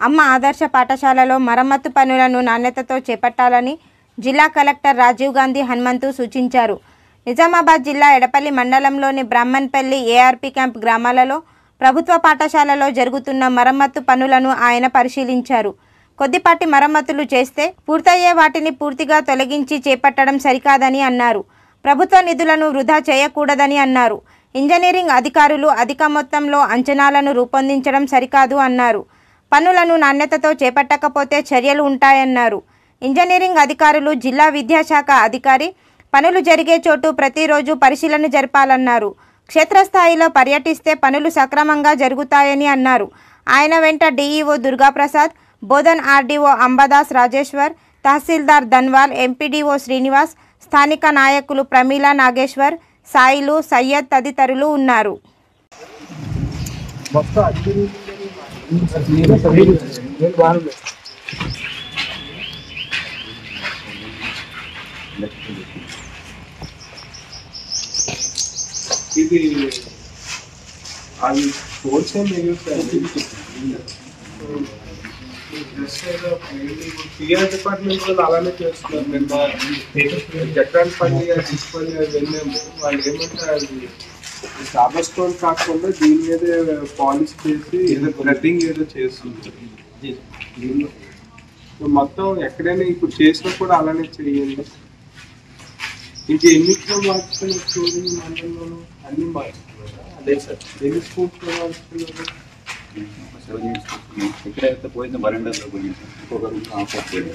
అమ్మ ఆదర్శ పాఠశాలలో మరమ్మతు పనులను నాణ్యతతో చేపట్టాలని జిల్లా కలెక్టర్ రాజీవ్ గాంధీ హనుమంతు సూచించారు. నిజామాబాద్ జిల్లా ఎడపల్లి మండలంలోని బ్రాహ్మణపల్లి, ఏఆర్పీ క్యాంప్ గ్రామాలలో ప్రభుత్వ పాఠశాలలో జరుగుతున్న మరమ్మతు పనులను ఆయన పరిశీలించారు. కొద్దిపాటి మరమ్మతులు చేస్తే పూర్తయ్యే వాటిని పూర్తిగా తొలగించి చేపట్టడం సరికాదని అన్నారు. ప్రభుత్వ నిధులను వృధా చేయకూడదని అన్నారు. ఇంజనీరింగ్ అధికారులు అధిక మొత్తంలో అంచనాలను రూపొందించడం సరికాదు అన్నారు. పనులను నాణ్యతతో చేపట్టకపోతే చర్యలు ఉంటాయన్నారు. ఇంజనీరింగ్ అధికారులు, జిల్లా విద్యాశాఖ అధికారి పనులు జరిగే చోటు ప్రతిరోజు పరిశీలన జరపాలన్నారు. క్షేత్రస్థాయిలో పర్యటిస్తే పనులు సక్రమంగా జరుగుతాయని అన్నారు. ఆయన వెంట డీఈఓ దుర్గాప్రసాద్, బోధన్ ఆర్డీఓ అంబదాస్ రాజేశ్వర్, తహసీల్దార్ ధన్వాల్, ఎంపీడీఓ శ్రీనివాస్, స్థానిక నాయకులు ప్రమీల, నాగేశ్వర్, సాయిలు, సయ్యద్ తదితరులు ఉన్నారు. ఇది అది కోర్సే పిఆర్ డిపార్ట్మెంట్ వాళ్ళు అలానే చేస్తున్నారు. మేము జక్రాన్పల్లి తీసుకొని వెళ్ళాము. వాళ్ళు ఏమంటే అది సాబర్ స్టోన్ కాకుండా దీని మీద పాలిష్ చేసి ఏదో బ్లడ్డింగ్ ఏదో చేస్తుంది. మొత్తం ఎక్కడైనా ఇప్పుడు చేసినా కూడా అలానే చేయండి. ఇంకా ఎన్నిట్లో మార్చుకున్నారు చూడండి, మండలంలోనూ అన్ని మార్చుకున్నారా? అదే సార్, ఎన్ని స్కూల్స్లో మార్చుకున్నారు? ఎక్కడైతే పోయిందో వరండాలో పోయింది, ఇంకొక రూమ్ ఆఫర్ పోయింది.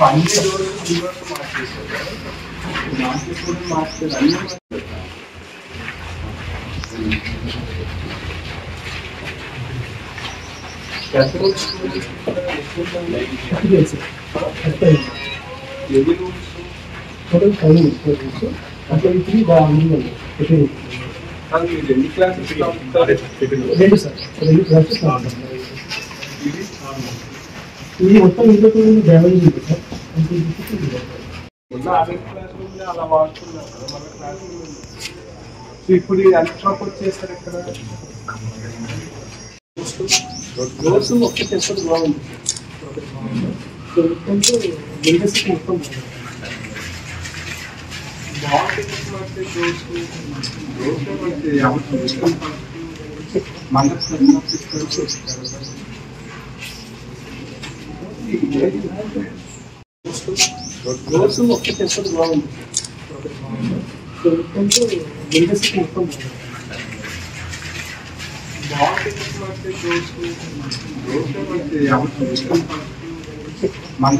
అన్ని రోజులు మార్చేసారు, మార్కెట్ కూడా మార్చారు, అన్ని మార్చారు. ఎన్ని క్లాసెస్ ఇది మొత్తం ఇంట్లో డ్యామేజ్ ఉంది సార్. ఉన్న 6 క్లాస్ రూమ్ అలా వాడుతున్నారు కదా మన క్లాస్ రూమ్. ఇప్పుడు ఎంత సపోర్ట్ చేస్తారు ఇక్కడ? రోజు ఒక్క చెప్పడం బాగుంది. మొత్తం రోజు ఒక్క చెప్పడం బాగుంది. మొత్తం మన